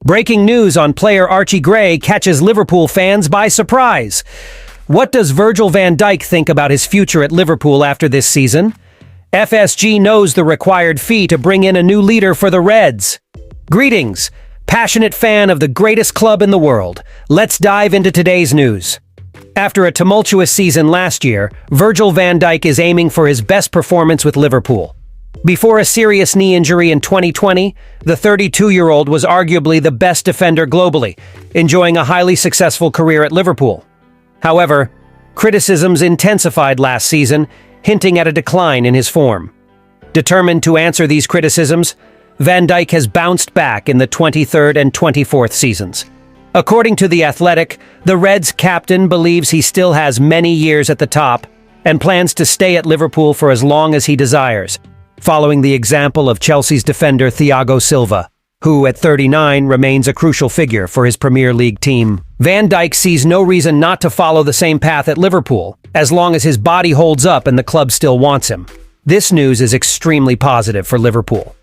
Breaking news on player Archie Gray catches Liverpool fans by surprise. What does Virgil van Dijk think about his future at Liverpool after this season? FSG knows the required fee to bring in a new leader for the Reds. Greetings, passionate fan of the greatest club in the world. Let's dive into today's news. After a tumultuous season last year, Virgil van Dijk is aiming for his best performance with Liverpool. Before a serious knee injury in 2020, the 32-year-old was arguably the best defender globally, enjoying a highly successful career at Liverpool. However, criticisms intensified last season, hinting at a decline in his form. Determined to answer these criticisms, Van Dijk has bounced back in the 23rd and 24th seasons. According to The Athletic, the Reds' captain believes he still has many years at the top and plans to stay at Liverpool for as long as he desires, following the example of Chelsea's defender Thiago Silva, who at 39 remains a crucial figure for his Premier League team. Van Dijk sees no reason not to follow the same path at Liverpool, as long as his body holds up and the club still wants him. This news is extremely positive for Liverpool.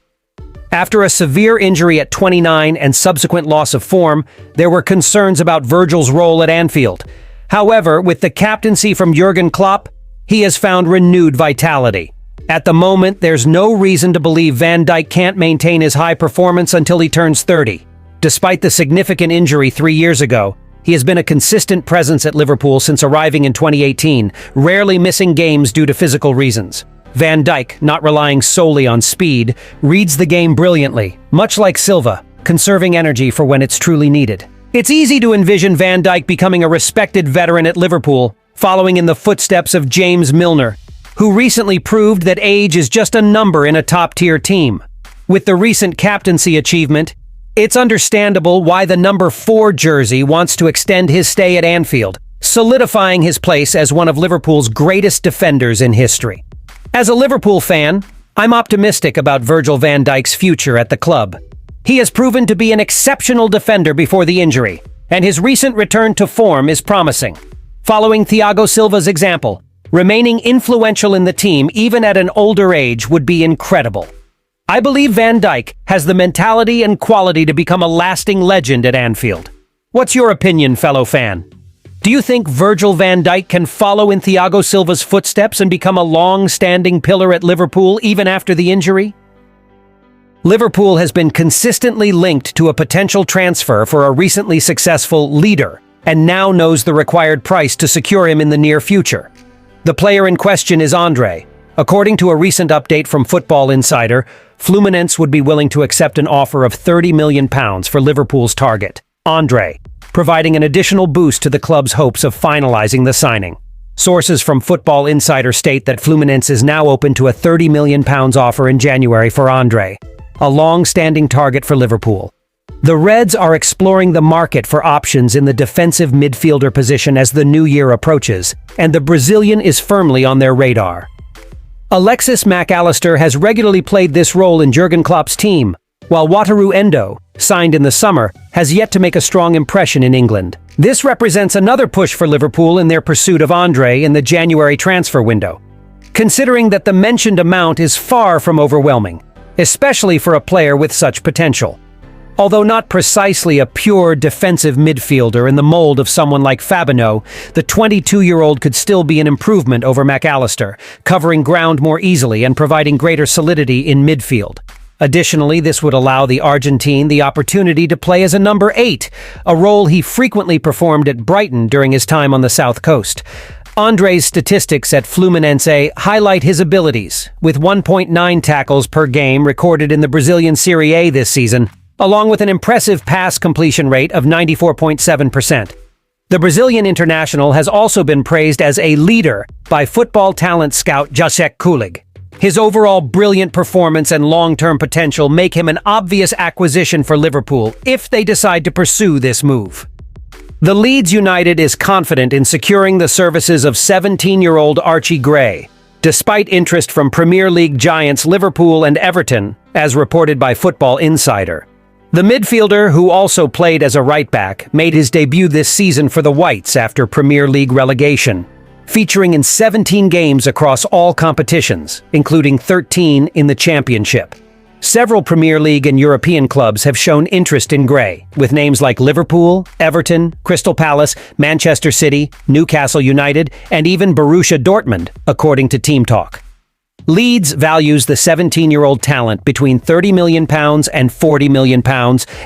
After a severe injury at 29 and subsequent loss of form, there were concerns about Virgil's role at Anfield. However, with the captaincy from Jurgen Klopp, he has found renewed vitality. At the moment, there's no reason to believe Van Dijk can't maintain his high performance until he turns 30. Despite the significant injury 3 years ago, he has been a consistent presence at Liverpool since arriving in 2018, rarely missing games due to physical reasons. Van Dijk, not relying solely on speed, reads the game brilliantly, much like Silva, conserving energy for when it's truly needed. It's easy to envision Van Dijk becoming a respected veteran at Liverpool, following in the footsteps of James Milner, who recently proved that age is just a number in a top-tier team. With the recent captaincy achievement, it's understandable why the number 4 jersey wants to extend his stay at Anfield, solidifying his place as one of Liverpool's greatest defenders in history. As a Liverpool fan, I'm optimistic about Virgil van Dijk's future at the club. He has proven to be an exceptional defender before the injury, and his recent return to form is promising. Following Thiago Silva's example, remaining influential in the team even at an older age would be incredible. I believe Van Dijk has the mentality and quality to become a lasting legend at Anfield. What's your opinion, fellow fan? Do you think Virgil van Dijk can follow in Thiago Silva's footsteps and become a long-standing pillar at Liverpool even after the injury? Liverpool has been consistently linked to a potential transfer for a recently successful leader, and now knows the required price to secure him in the near future. The player in question is Andre. According to a recent update from Football Insider, Fluminense would be willing to accept an offer of £30 million for Liverpool's target, Andre, providing an additional boost to the club's hopes of finalizing the signing. Sources from Football Insider state that Fluminense is now open to a £30 million offer in January for Andre, a long-standing target for Liverpool. The Reds are exploring the market for options in the defensive midfielder position as the new year approaches, and the Brazilian is firmly on their radar. Alexis Mac Allister has regularly played this role in Jurgen Klopp's team, while Wataru Endo, signed in the summer, has yet to make a strong impression in England. This represents another push for Liverpool in their pursuit of Andre in the January transfer window, considering that the mentioned amount is far from overwhelming, especially for a player with such potential. Although not precisely a pure defensive midfielder in the mold of someone like Fabinho, the 22-year-old could still be an improvement over Mac Allister, covering ground more easily and providing greater solidity in midfield. Additionally, this would allow the Argentine the opportunity to play as a number 8, a role he frequently performed at Brighton during his time on the South Coast. Andre's statistics at Fluminense highlight his abilities, with 1.9 tackles per game recorded in the Brazilian Serie A this season, along with an impressive pass completion rate of 94.7%. The Brazilian international has also been praised as a leader by football talent scout Jacek Kulig. His overall brilliant performance and long-term potential make him an obvious acquisition for Liverpool if they decide to pursue this move. The Leeds United is confident in securing the services of 17-year-old Archie Gray, despite interest from Premier League giants Liverpool and Everton, as reported by Football Insider. The midfielder, who also played as a right-back, made his debut this season for the Whites after Premier League relegation, featuring in 17 games across all competitions, including 13 in the Championship. Several Premier League and European clubs have shown interest in Gray, with names like Liverpool, Everton, Crystal Palace, Manchester City, Newcastle United, and even Borussia Dortmund, according to Team Talk. Leeds values the 17-year-old talent between £30 million and £40 million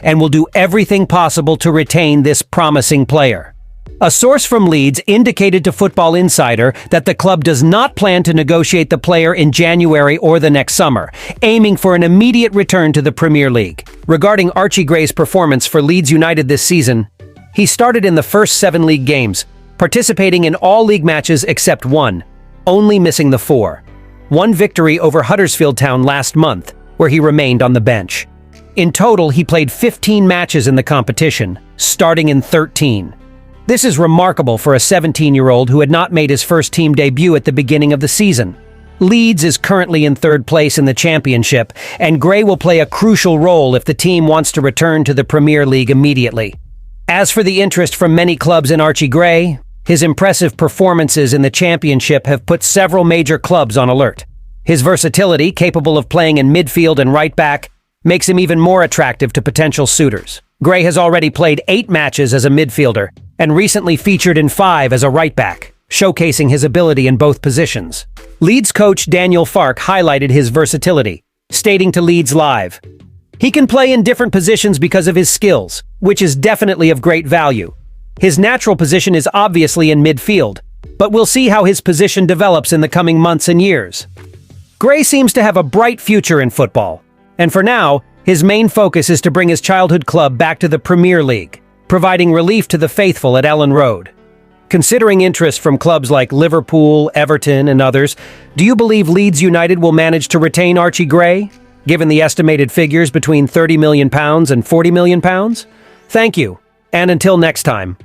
and will do everything possible to retain this promising player. A source from Leeds indicated to Football Insider that the club does not plan to negotiate the player in January or the next summer, aiming for an immediate return to the Premier League. Regarding Archie Gray's performance for Leeds United this season, he started in the first 7 league games, participating in all league matches except one, only missing the 4. One victory over Huddersfield Town last month, where he remained on the bench. In total, he played 15 matches in the competition, starting in 13. This is remarkable for a 17-year-old who had not made his first team debut at the beginning of the season. Leeds is currently in 3rd place in the Championship, and Gray will play a crucial role if the team wants to return to the Premier League immediately. As for the interest from many clubs in Archie Gray, his impressive performances in the Championship have put several major clubs on alert. His versatility, capable of playing in midfield and right back, makes him even more attractive to potential suitors. Gray has already played 8 matches as a midfielder and recently featured in 5 as a right back, showcasing his ability in both positions. Leeds coach Daniel Farke highlighted his versatility, stating to Leeds Live, "He can play in different positions because of his skills, which is definitely of great value. His natural position is obviously in midfield, but we'll see how his position develops in the coming months and years." Gray seems to have a bright future in football, and for now, his main focus is to bring his childhood club back to the Premier League, providing relief to the faithful at Ellen Road. Considering interest from clubs like Liverpool, Everton, and others, do you believe Leeds United will manage to retain Archie Gray, given the estimated figures between £30 million and £40 million? Thank you, and until next time.